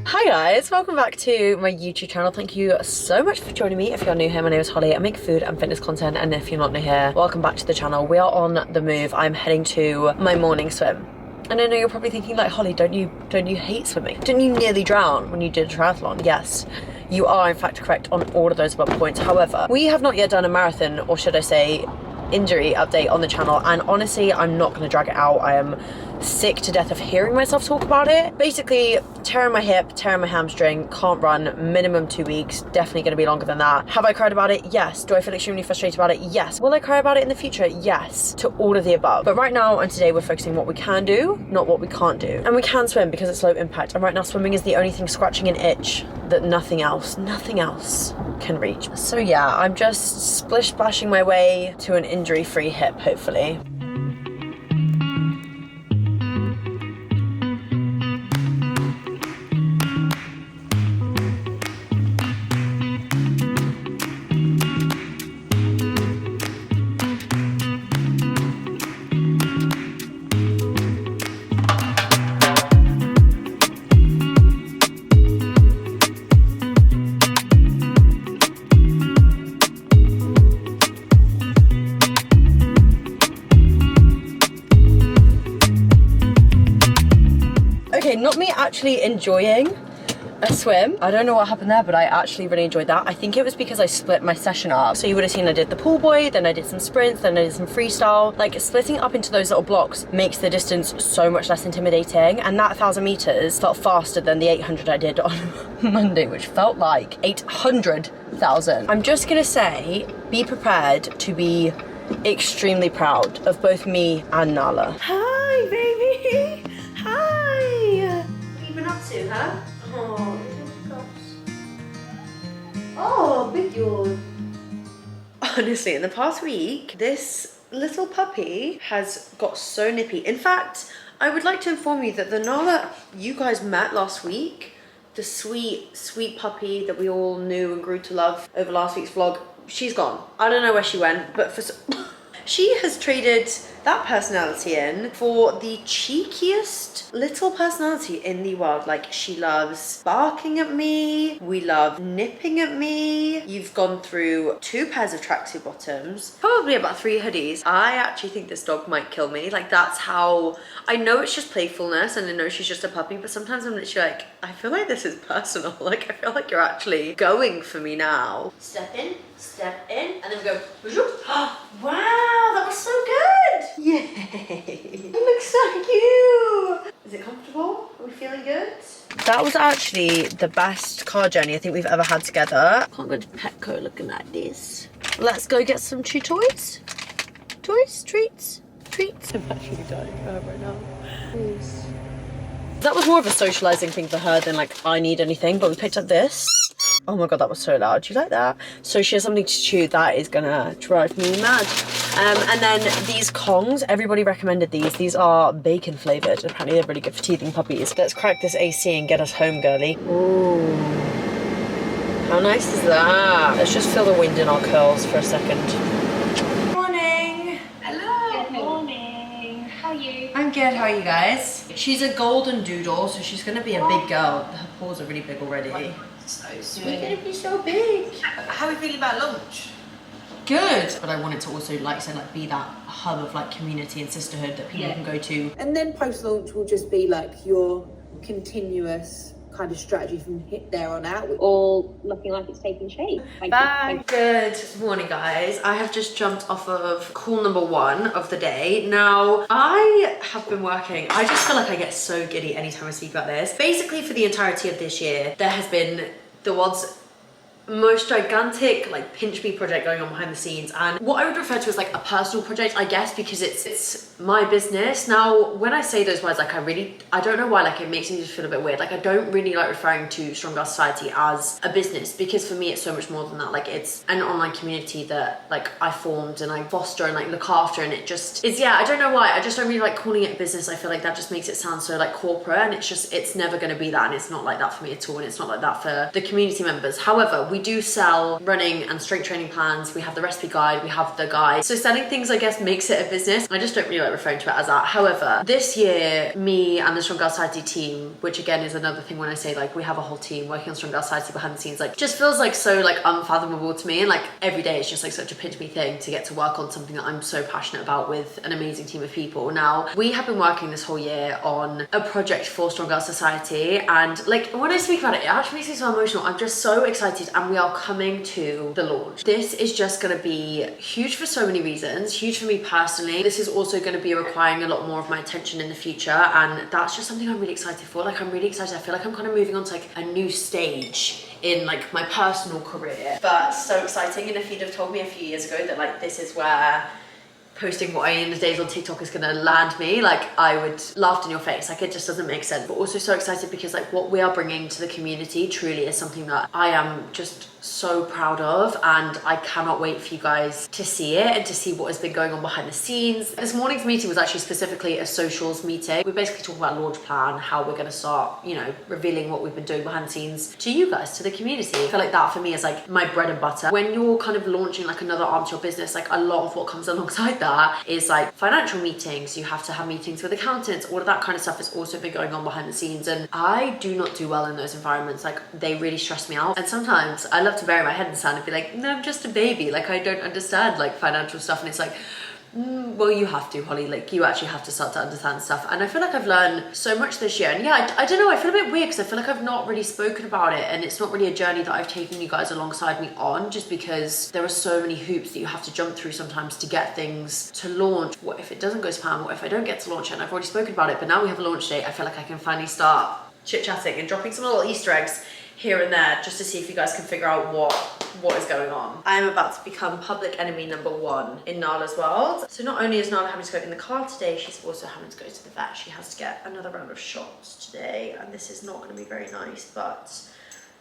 Hi guys, welcome back to my YouTube channel. Thank you so much for joining me. If you're new here, my name is Holly. I make food and fitness content, and if you're not new here, welcome back to the channel. We are on the move. I'm heading to my morning swim. And I know you're probably thinking like, Holly, don't you hate swimming? Didn't you nearly drown when you did a triathlon? Yes, you are in fact correct on all of those above points. However, we have not yet done a marathon, or should I say injury update on the channel, and honestly I'm not going to drag it out. I am sick to death of hearing myself talk about it. Basically, tearing my hip, tearing my hamstring, can't run, minimum 2 weeks, definitely going to be longer than that. Have I cried about it? Yes. Do I feel extremely frustrated about it? Yes. Will I cry about it in the future? Yes, to all of the above. But right now and today we're focusing on what we can do, not what we can't do. And we can swim because it's low impact, and right now swimming is the only thing scratching an itch that nothing else can reach. So yeah, I'm just splish splashing my way to an injury-free hip, hopefully. Okay, not me actually enjoying a swim. I don't know what happened there, but I actually really enjoyed that. I think it was because I split my session up. So you would have seen I did the pool boy, then I did some sprints, then I did some freestyle. Like, splitting up into those little blocks makes the distance so much less intimidating. And that 1,000 meters felt faster than the 800 I did on Monday, which felt like 800,000. I'm just gonna say, be prepared to be extremely proud of both me and Nala. Hi, baby. Hi. What have you been up to, huh? Oh, little oh, big yawn. Honestly, in the past week, this little puppy has got so nippy. In fact, I would like to inform you that the Nala you guys met last week, the sweet, sweet puppy that we all knew and grew to love over last week's vlog, she's gone. I don't know where she went, but for she has traded that personality in for the cheekiest little personality in the world. Like, she loves barking at me, we love nipping at me. You've gone through 2 pairs of tracksuit bottoms, probably about 3 hoodies. I actually think this dog might kill me. Like, that's how, I know it's just playfulness and I know she's just a puppy, but sometimes I'm literally like, I feel like this is personal. Like, I feel like you're actually going for me now. Step in, and then we go, wow, that was so good. Yay! You look so cute! Is it comfortable? Are we feeling good? That was actually the best car journey I think we've ever had together. Can't go to Petco looking like this. Let's go get some chew toys. Toys? Treats? Treats? I'm actually dying for her right now. Please. That was more of a socializing thing for her than like I need anything, but we picked up this. Oh my god, that was so loud. Do you like that? So she has something to chew. That is gonna drive me mad. And then these Kongs, everybody recommended these. These are bacon flavored. Apparently they're really good for teething puppies. Let's crack this AC and get us home, girly. Ooh. How nice is that? Let's just feel the wind in our curls for a second. Morning. Hello. Good morning. How are you? I'm good. How are you guys? She's a golden doodle, so she's gonna be a big girl. Her paws are really big already. So sweet. We're gonna be so big. How are you feeling about lunch? Good. But I wanted to also, like I said, like be that hub of like community and sisterhood that people can go to. And then post-launch will just be like your continuous kind of strategy from there on out. All looking like it's taking shape. Bye. Good morning, guys. I have just jumped off of call number 1 of the day. Now, I have been working. I just feel like I get so giddy anytime I speak about this. Basically, for the entirety of this year, there has been the world's most gigantic like pinch me project going on behind the scenes, and what I would refer to as like a personal project, I guess, because it's my business. Now when I say those words, like I don't know why, like it makes me just feel a bit weird. Like I don't really like referring to Strong Girl Society as a business, because for me it's so much more than that. Like it's an online community that like I formed and I foster and like look after, and it just is, yeah, I don't know why, I just don't really like calling it a business. I feel like that just makes it sound so like corporate, and it's never going to be that, and it's not like that for me at all, and it's not like that for the community members. However, we do sell running and strength training plans. We have the recipe guide, we have the guide. So selling things, I guess, makes it a business. I just don't really like referring to it as that. However, this year, me and the Strong Girl Society team, which again is another thing when I say like we have a whole team working on Strong Girl Society behind the scenes, like just feels like so like unfathomable to me. And like every day it's just like such a pinch me thing to get to work on something that I'm so passionate about with an amazing team of people. Now, we have been working this whole year on a project for Strong Girl Society, and like when I speak about it, it actually makes me so emotional. I'm just so excited, and we are coming to the launch. This is just going to be huge for so many reasons. Huge for me personally. This is also going to be requiring a lot more of my attention in the future, and that's just something I'm really excited for. Like I'm really excited. I feel like I'm kind of moving on to like a new stage in like my personal career, but so exciting. And if you'd have told me a few years ago that like this is where posting what I eat in the days on TikTok is gonna land me, like I would laughed in your face. Like it just doesn't make sense. But also so excited because like what we are bringing to the community truly is something that I am just so proud of, and I cannot wait for you guys to see it and to see what has been going on behind the scenes. This morning's meeting was actually specifically a socials meeting. We basically talked about launch plan, how we're gonna start, you know, revealing what we've been doing behind the scenes to you guys, to the community. I feel like that for me is like my bread and butter. When you're kind of launching like another arm to your business, like a lot of what comes alongside that is like financial meetings. You have to have meetings with accountants. All of that kind of stuff has also been going on behind the scenes, and I do not do well in those environments. Like they really stress me out, and sometimes I love to bury my head in the sand and be like, no, I'm just a baby, like I don't understand like financial stuff. And it's like, well, you have to, Holly, like you actually have to start to understand stuff. And I feel like I've learned so much this year. And yeah, I don't know, I feel a bit weird because I feel like I've not really spoken about it, and it's not really a journey that I've taken you guys alongside me on, just because there are so many hoops that you have to jump through sometimes to get things to launch. What if it doesn't go to plan? What if I don't get to launch it? And I've already spoken about it, but now we have a launch date. I feel like I can finally start chit-chatting and dropping some little Easter eggs here and there, just to see if you guys can figure out what is going on. I'm about to become public enemy number one in Nala's world. So not only is Nala having to go in the car today, she's also having to go to the vet. She has to get another round of shots today, and this is not going to be very nice, but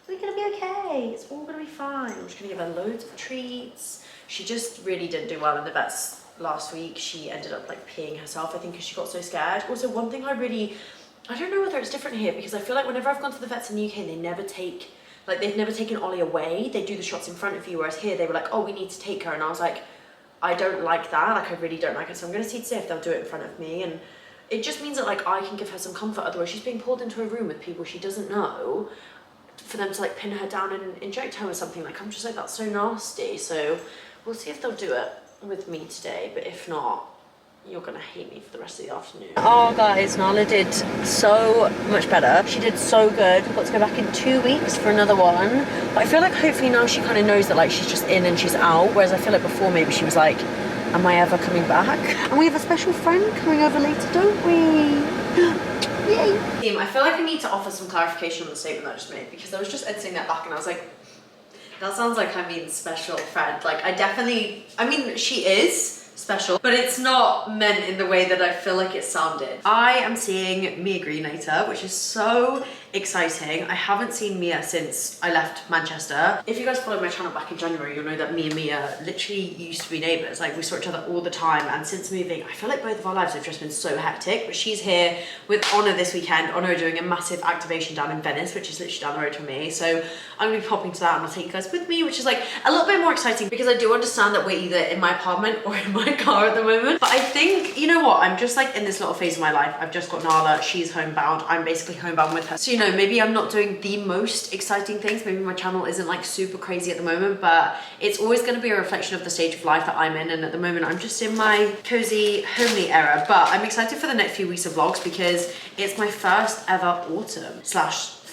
we're going to be okay. It's all going to be fine. I'm just going to give her loads of treats. She just really didn't do well in the vets last week. She ended up like peeing herself, I think, because she got so scared. Also, one thing I don't know whether it's different here, because I feel like whenever I've gone to the vets in the UK, they never take, like they've never taken Ollie away. They do the shots in front of you, whereas here they were like, oh, we need to take her. And I was like, I don't like that. Like I really don't like it. So I'm going to see today if they'll do it in front of me. And it just means that like I can give her some comfort. Otherwise she's being pulled into a room with people she doesn't know for them to like pin her down and inject her with something. Like I'm just like, that's so nasty. So we'll see if they'll do it with me today. But if not, you're gonna hate me for the rest of the afternoon. Oh guys, Nala did so much better. She did so good. We've got to go back in 2 weeks for another one. But I feel like hopefully now she kind of knows that like she's just in and she's out. Whereas I feel like before maybe she was like, am I ever coming back? And we have a special friend coming over later, don't we? Yay. Team, I feel like I need to offer some clarification on the statement that I just made, because I was just editing that back and I was like, that sounds like I mean special friend. Like I mean, she is special, but it's not meant in the way that I feel like it sounded. I am seeing Mia Green later, which is so exciting. I haven't seen Mia since I left Manchester. If you guys followed my channel back in January, you'll know that me and Mia literally used to be neighbours. Like we saw each other all the time, and since moving, I feel like both of our lives have just been so hectic. But she's here with Oner this weekend. Oner are doing a massive activation down in Venice, which is literally down the road from me. So I'm gonna be popping to that and I'll take you guys with me, which is like a little bit more exciting because I do understand that we're either in my apartment or in my car at the moment. But I think, you know what, I'm just like in this little phase of my life. I've just got Nala, she's homebound, I'm basically homebound with her. So, you know, maybe I'm not doing the most exciting things. Maybe my channel isn't like super crazy at the moment, but it's always going to be a reflection of the stage of life that I'm in. And at the moment, I'm just in my cozy, homely era. But I'm excited for the next few weeks of vlogs because it's my first ever autumn /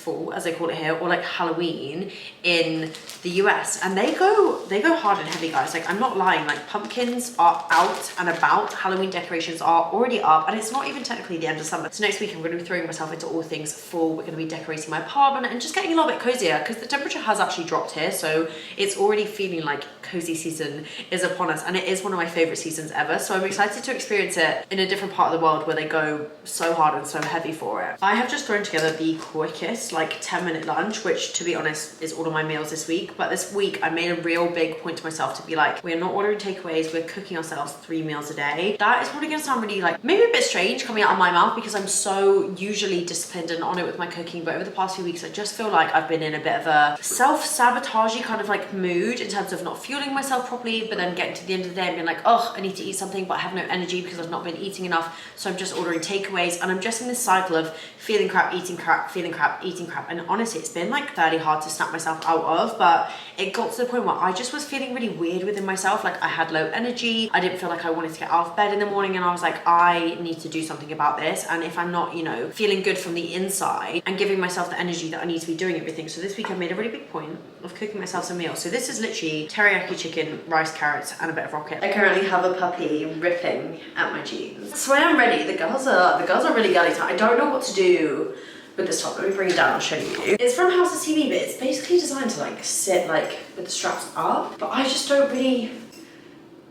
fall, as they call it here, or like Halloween in the US, and they go hard and heavy, guys. Like I'm not lying, like pumpkins are out and about, Halloween decorations are already up, and it's not even technically the end of summer. So next week I'm going to be throwing myself into all things fall. We're going to be decorating my apartment and just getting a little bit cozier because the temperature has actually dropped here, so it's already feeling like cozy season is upon us, and it is one of my favorite seasons ever. So I'm excited to experience it in a different part of the world where they go so hard and so heavy for it. I have just thrown together the quickest like 10-minute lunch, which to be honest is all of my meals this week. But this week I made a real big point to myself to be like, we're not ordering takeaways, we're cooking ourselves 3 meals a day. That is probably gonna sound really like maybe a bit strange coming out of my mouth because I'm so usually disciplined and on it with my cooking, but over the past few weeks I just feel like I've been in a bit of a self-sabotagey kind of like mood in terms of not fueling myself properly, but then getting to the end of the day and being like, oh, I need to eat something, but I have no energy because I've not been eating enough, so I'm just ordering takeaways, and I'm just in this cycle of feeling crap, eating crap, feeling crap, eating crap. And honestly, it's been like fairly hard to snap myself out of, but it got to the point where I just was feeling really weird within myself. Like I had low energy, I didn't feel like I wanted to get out of bed in the morning, and I was like, I need to do something about this. And if I'm not, you know, feeling good from the inside and giving myself the energy that I need to be doing everything. So this week I made a really big point of cooking myself some meals. So this is literally teriyaki chicken, rice, carrots, and a bit of rocket. I currently have a puppy ripping at my jeans. So I am ready. The girls are really girly tight. I don't know what to do with this top. Let me bring it down and show you. It's from House of TV, but it's basically designed to like sit like with the straps up, but I just don't really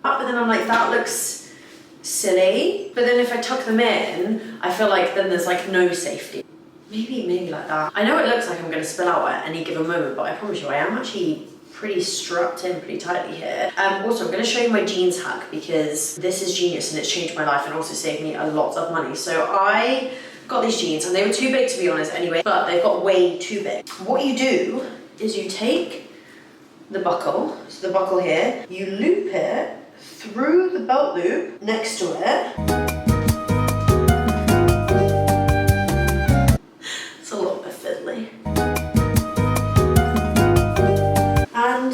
up. But then I'm like, that looks silly. But then if I tuck them in, I feel like then there's like no safety. Maybe like that. I know it looks like I'm gonna spill out at any given moment, but I promise you I am actually pretty strapped in pretty tightly here. Also, I'm going to show you my jeans hack because this is genius and it's changed my life and also saved me a lot of money. So I got these jeans and they were too big to be honest anyway, but they've got way too big. What you do is you take the buckle, so the buckle here, you loop it through the belt loop next to it. It's a little bit fiddly. And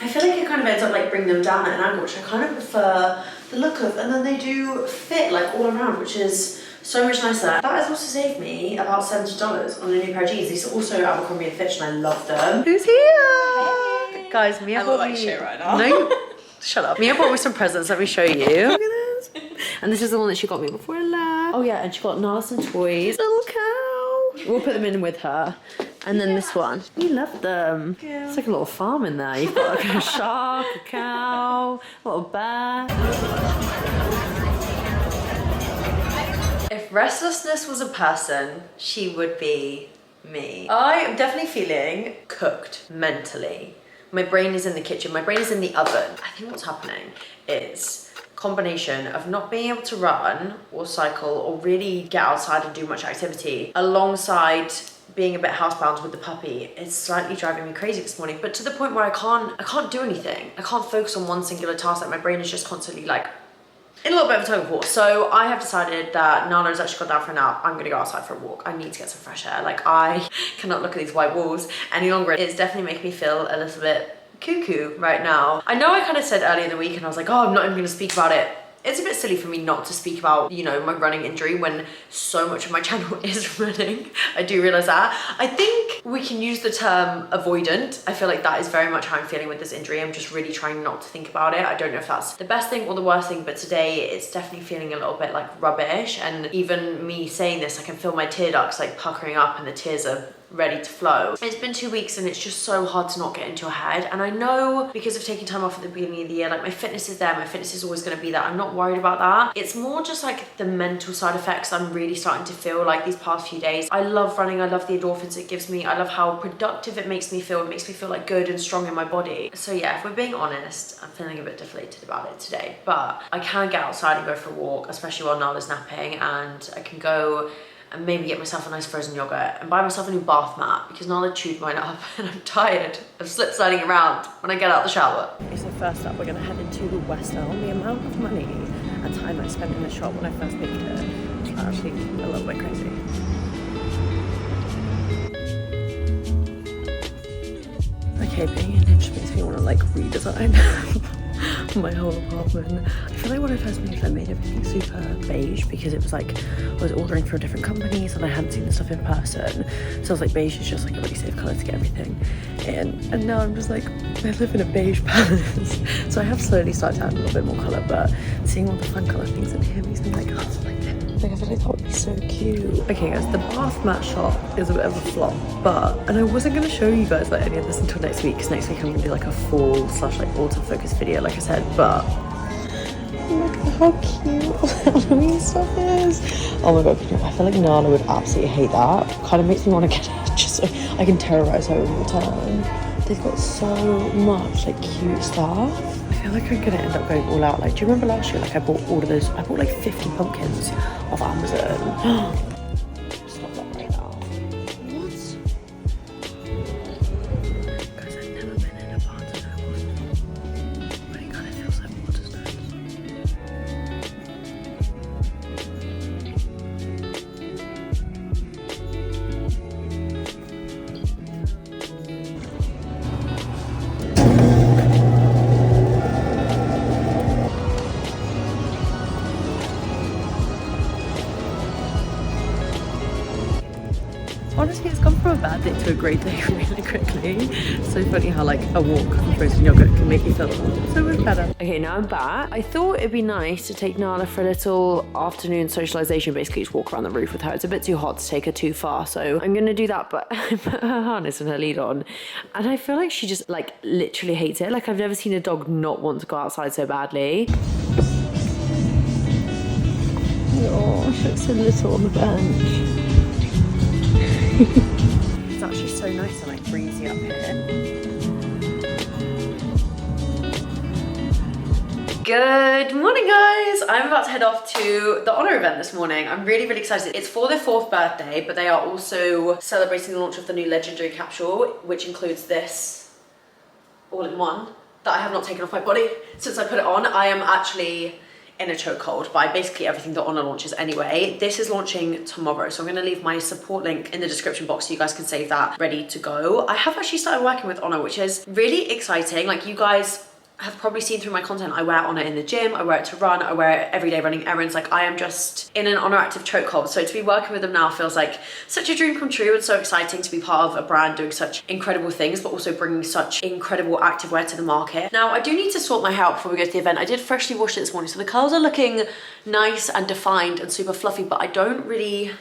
I feel like it kind of ends up like bringing them down at an angle, which I kind of prefer the look of, and then they do fit like all around, which is so much nicer. That has also saved me about $70 on a new pair of jeans. These are also Abercrombie & Fitch and I love them. Who's here? Hey. Guys, Mia bought me... shit right now. No, shut up. Mia bought me some presents, let me show you. Look at this. And this is the one that she got me before I left. Oh yeah, and she got Nala some toys. Little cow. We'll put them in with her. And then this one. We love them. Yeah. It's like a little farm in there. You've got like a shark, a cow, a little bear. If restlessness was a person, she would be me. I am definitely feeling cooked mentally. My brain is in the kitchen. My brain is in the oven. I think what's happening is combination of not being able to run or cycle or really get outside and do much activity alongside being a bit housebound with the puppy. It's slightly driving me crazy this morning, but to the point where I can't do anything. I can't focus on one singular task. Like my brain is just constantly like in a little bit of a tug of war. So I have decided that Nana has actually gone down for a nap. I'm gonna go outside for a walk. I need to get some fresh air. Like I cannot look at these white walls any longer. It's definitely making me feel a little bit cuckoo right now. I know I kind of said earlier in the week and I was like, oh, I'm not even gonna speak about it. It's a bit silly for me not to speak about, you know, my running injury when so much of my channel is running. I do realize that. I think we can use the term avoidant. I feel like that is very much how I'm feeling with this injury. I'm just really trying not to think about it. I don't know if that's the best thing or the worst thing, but today it's definitely feeling a little bit like rubbish. And even me saying this, I can feel my tear ducts like puckering up and the tears are ready to flow. It's been 2 weeks and it's just so hard to not get into your head. And I know because of taking time off at the beginning of the year, like my fitness is there, my fitness is always going to be there. I'm not worried about that. It's more just like the mental side effects I'm really starting to feel like these past few days. I love running. I love the endorphins it gives me. I love how productive it makes me feel. It makes me feel like good and strong in my body. So yeah, if we're being honest, I'm feeling a bit deflated about it today, but I can get outside and go for a walk, especially while Nala's napping, and I can go and maybe get myself a nice frozen yogurt and buy myself a new bath mat because Nala chewed mine up and I'm tired of slip sliding around when I get out the shower. Okay, so first up we're gonna head into the West Elm. The amount of money and time I spent in the shop when I first picked it are actually a little bit crazy. Okay, being in it just makes me want to like redesign my whole apartment. I feel like when I first moved I made everything super beige because it was like I was ordering from different companies and I hadn't seen the stuff in person, so I was like, beige is just like a really safe colour to get everything in, and now I'm just like, I live in a beige palace. So I have slowly started to add a little bit more colour, but seeing all the fun colour things in here makes me like, oh, like I feel like that would be so cute. Okay guys, the bath mat shop is a bit of a flop, and I wasn't going to show you guys like any of this until next week because next week I'm going to do like a fall / like autofocus video like I said, but Look at how cute Halloween stuff is. Oh my god, I feel like Nala would absolutely hate that. Kind of makes me want to get it just so I can terrorize her all the time. They've got so much like cute stuff. I feel like I'm gonna end up going all out. Like, do you remember last year? Like, I bought all of those. I bought like 50 pumpkins off Amazon. Stop that right now. What? Guys, I've never been in a Barnes & Noble. But it kind of feels like Waterstones. Honestly, it's gone from a bad day to a great day really quickly. So funny how like a walk from frozen yogurt can make you feel so much better. Okay, now I'm back. I thought it'd be nice to take Nala for a little afternoon socialization, basically just walk around the roof with her. It's a bit too hot to take her too far, so I'm gonna do that, but I put her harness and her lead on. And I feel like she just like literally hates it. Like, I've never seen a dog not want to go outside so badly. Oh, she looks so little on the bench. It's actually so nice and like breezy up here. Good morning, guys. I'm about to head off to the Oner event this morning. I'm really, really excited. It's for their 4th birthday, but they are also celebrating the launch of the new legendary capsule, which includes this all-in-one that I have not taken off my body since I put it on. I am actually in a chokehold by basically everything that Oner launches anyway. This is launching tomorrow, so I'm going to leave my support link in the description box so you guys can save that ready to go. I have actually started working with Oner, which is really exciting. Like, you guys have probably seen through my content, I wear Oner in the gym, I wear it to run, I wear it every day running errands. Like, I am just in an Oner active chokehold. So to be working with them now feels like such a dream come true, and so exciting to be part of a brand doing such incredible things, but also bringing such incredible activewear to the market. Now, I do need to sort my hair out before we go to the event. I did freshly wash it this morning, so the curls are looking nice and defined and super fluffy, but I don't really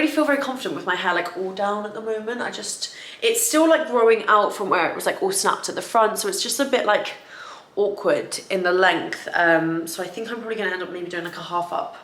feel very confident with my hair like all down at the moment. It's still like growing out from where it was like all snapped at the front, so it's just a bit like awkward in the length. So I think I'm probably gonna end up maybe doing like a half up,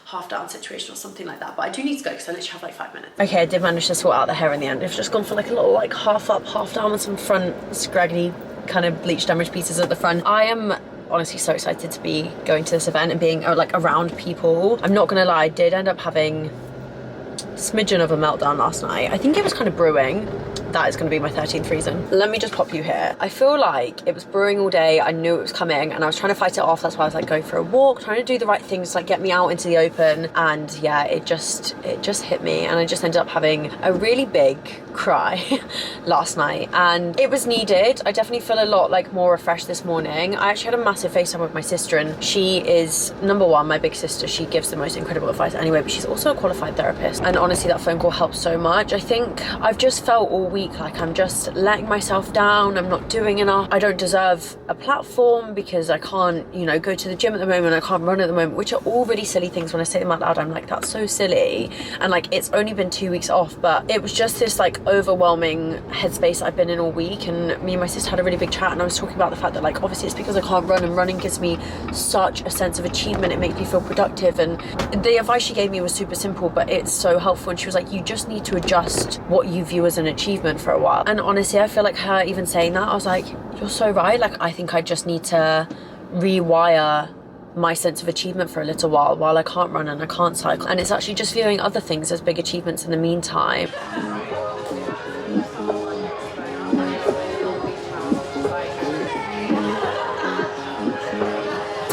half down situation or something like that, but I do need to go because I literally have like 5 minutes. Okay, I did manage to sort out the hair in the end. I've just gone for like a little like half up, half down with some front scraggly kind of bleach damaged pieces at the front. I am honestly so excited to be going to this event and being like around people. I'm not gonna lie, I did end up having a smidgen of a meltdown last night. I think it was kind of brewing. That is going to be my 13th reason. Let me just pop you here. I feel like it was brewing all day. I knew it was coming and I was trying to fight it off. That's why I was like going for a walk, trying to do the right things, like get me out into the open. And yeah, it just hit me, and I just ended up having a really big cry last night, and it was needed. I definitely feel a lot like more refreshed this morning. I actually had a massive FaceTime with my sister, and she is number one, my big sister. She gives the most incredible advice anyway, but she's also a qualified therapist, and honestly that phone call helped so much. I think I've just felt all week like I'm just letting myself down. I'm not doing enough. I don't deserve a platform because I can't, you know, go to the gym at the moment. I can't run at the moment, which are all really silly things. When I say them out loud, I'm like, that's so silly. And like, it's only been 2 weeks off, but it was just this like overwhelming headspace I've been in all week. And me and my sister had a really big chat, and I was talking about the fact that like, obviously it's because I can't run, and running gives me such a sense of achievement. It makes me feel productive, and the advice she gave me was super simple, but it's so helpful. And she was like, you just need to adjust what you view as an achievement for a while. And honestly, I feel like her even saying that, I was like, you're so right. Like, I think I just need to rewire my sense of achievement for a little while I can't run and I can't cycle. And it's actually just viewing other things as big achievements in the meantime.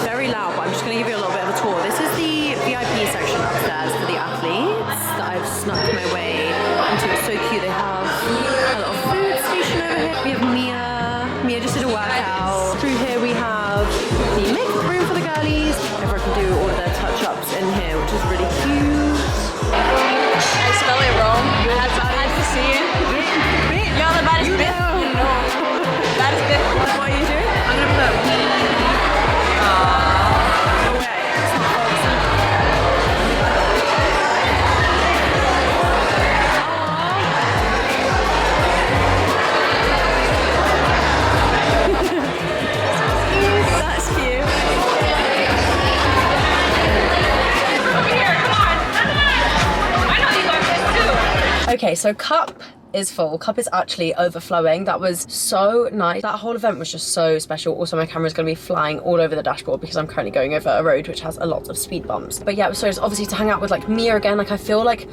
Very loud, but I'm just going to give you a little bit of a tour. This is the VIP section upstairs for the athletes that I've snuck my way into. It's so cute. They have a little food station over here. We have Mia just did a workout. Through here we have the makeup room for the girlies. Everyone can do all of their touch-ups in here, which is really cute. I spelled it wrong. I had to Okay, so cup is full. Cup is actually overflowing. That was so nice. That whole event was just so special. Also, my camera's gonna be flying all over the dashboard because I'm currently going over a road which has a lot of speed bumps. But yeah, so it's obviously to hang out with like Mia again. Like I feel like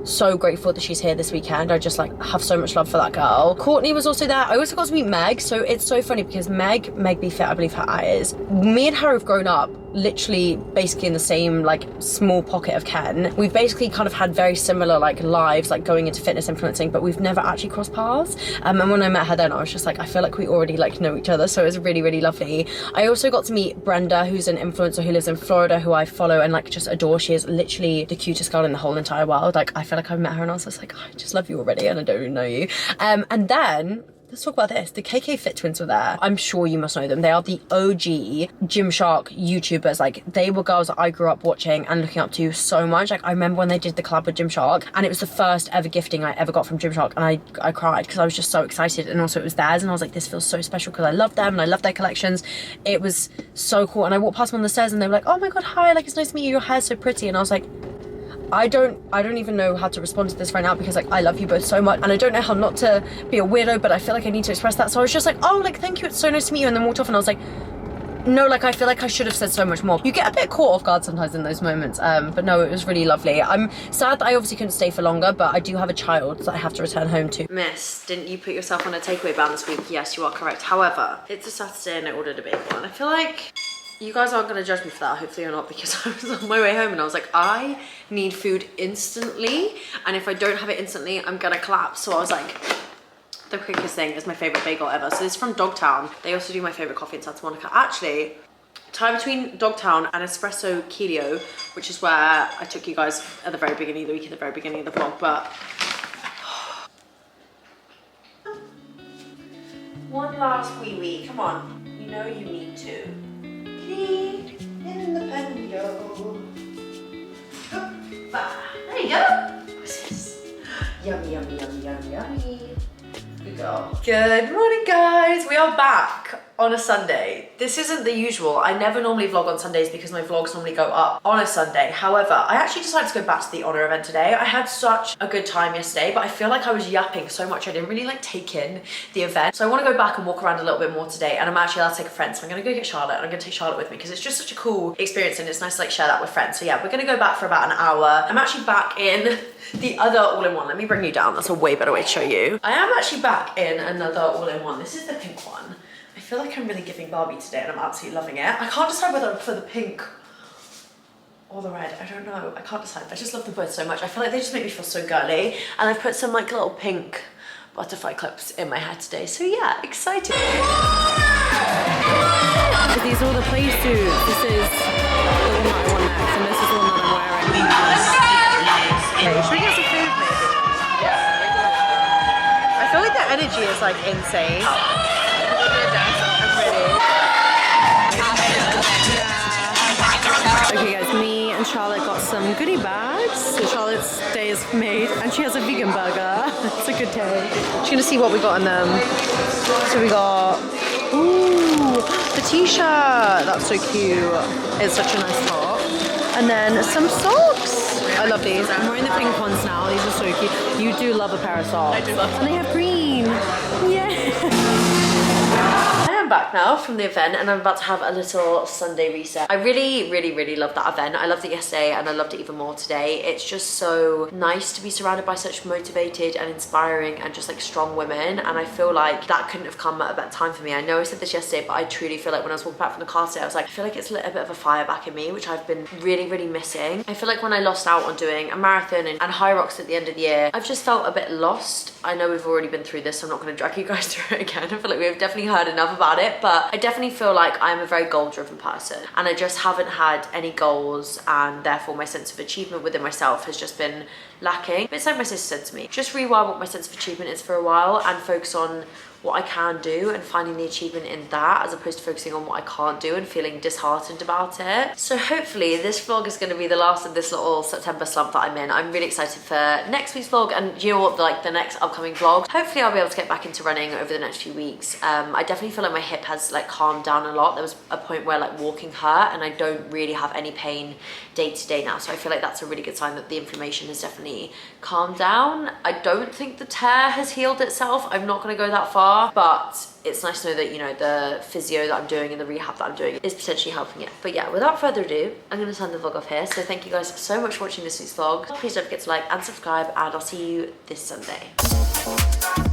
so grateful that she's here this weekend. I just like have so much love for that girl. Courtney was also there. I also got to meet Meg. So it's so funny because Meg Be Fit, I believe her eye is. Me and her have grown up literally basically in the same like small pocket of Ken. We've basically kind of had very similar like lives, like going into fitness influencing, but we've never actually crossed paths. And when I met her then, I was just like, I feel like we already like know each other. So it was really, really lovely. I also got to meet Brenda, who's an influencer who lives in Florida, who I follow and like just adore. She is literally the cutest girl in the whole entire world. Like I feel like I met her and I was just like, oh, I just love you already and I don't even know you. And then let's talk about this. The KK Fit twins were there. I'm sure you must know them. They are the OG Gymshark YouTubers. Like they were girls that I grew up watching and looking up to so much. Like I remember when they did the collab with Gymshark and it was the first ever gifting I ever got from Gymshark and I cried because I was just so excited, and also it was theirs and I was like, this feels so special because I love them and I love their collections. It was so cool. And I walked past them on the stairs and they were like, oh my god, hi, like it's nice to meet you, your hair's so pretty. And I was like, I don't even know how to respond to this right now because like I love you both so much and I don't know how not to be a weirdo, but I feel like I need to express that. So I was just like, oh, like thank you, it's so nice to meet you, and then walked off and I was like, no, like I feel like I should have said so much more. You get a bit caught off guard sometimes in those moments, but no, it was really lovely. I'm sad that I obviously couldn't stay for longer, but I do have a child that I have to return home to. Miss, didn't you put yourself on a takeaway ban this week? Yes, you are correct. However, it's a Saturday and I ordered a big one. I feel like you guys aren't going to judge me for that, hopefully you're not, because I was on my way home and I was like, I need food instantly, and if I don't have it instantly, I'm gonna collapse. So I was like, the quickest thing is my favorite bagel ever. So this is from Dogtown. They also do my favorite coffee in Santa Monica. Actually, tie between Dogtown and Espresso Keelio, which is where I took you guys at the very beginning of the week, at the very beginning of the vlog, but one last wee, come on. You know you need to. Clean in the panio. There you go. What's this? Yummy, yummy, yummy, yummy, yummy. Good girl. Good morning, guys. We are back on a Sunday. This isn't the usual. I never normally vlog on Sundays because my vlogs normally go up on a Sunday. However, I actually decided to go back to the Oner event today. I had such a good time yesterday, but I feel like I was yapping so much I didn't really like take in the event. So I want to go back and walk around a little bit more today, and I'm actually allowed to take a friend. So I'm gonna go get Charlotte and I'm gonna take Charlotte with me because it's just such a cool experience and it's nice to like share that with friends. So yeah, we're gonna go back for about an hour. I'm actually back in the other all-in-one. Let me bring you down. That's a way better way to show you. I am actually back in another all-in-one. This is the pink one. I feel like I'm really giving Barbie today and I'm absolutely loving it. I can't decide whether I'm for the pink or the red. I don't know. I can't decide. I just love them both so much. I feel like they just make me feel so girly. And I've put some like little pink butterfly clips in my hair today. So yeah, exciting. These are all the play suits. This is the one that I want next, and this is the one that I'm wearing. Okay, should we get some food maybe? Yeah. I feel like their energy is like insane. Okay guys, me and Charlotte got some goodie bags. So Charlotte's day is made and she has a vegan burger. It's a good day. She's gonna see what we got in them. So we got, ooh, the t-shirt. That's so cute. It's such a nice top. And then some socks. I love these. I'm wearing the pink ones now. These are so cute. You do love a pair of socks. I do love them. And they have green. Yeah. I'm back now from the event and I'm about to have a little Sunday reset. I really love that event. I loved it yesterday and I loved it even more today. It's just so nice to be surrounded by such motivated and inspiring and just like strong women, and I feel like that couldn't have come at a better time for me. I know I said this yesterday, but I truly feel like when I was walking back from the car today, I was like, I feel like it's lit a bit of a fire back in me, which I've been really missing. I feel like when I lost out on doing a marathon and high rocks at the end of the year, I've just felt a bit lost. I know we've already been through this, so I'm not going to drag you guys through it again. I feel like we've definitely heard enough about it, but I definitely feel like I'm a very goal-driven person and I just haven't had any goals, and therefore my sense of achievement within myself has just been lacking. But it's like my sister said to me, just rewire what my sense of achievement is for a while and focus on what I can do and finding the achievement in that, as opposed to focusing on what I can't do and feeling disheartened about it. So hopefully this vlog is going to be the last of this little September slump that I'm in. I'm really excited for next week's vlog, and you know what, like the next upcoming vlog. Hopefully I'll be able to get back into running over the next few weeks. I definitely feel like my hip has like calmed down a lot. There was a point where like walking hurt, and I don't really have any pain day to day now. So I feel like that's a really good sign that the inflammation has definitely calmed down. I don't think the tear has healed itself. I'm not going to go that far, but it's nice to know that, you know, the physio that I'm doing and the rehab that I'm doing is potentially helping it. But yeah, without further ado, I'm going to turn the vlog off here. So thank you guys so much for watching this week's vlog. Please don't forget to like and subscribe, and I'll see you this Sunday.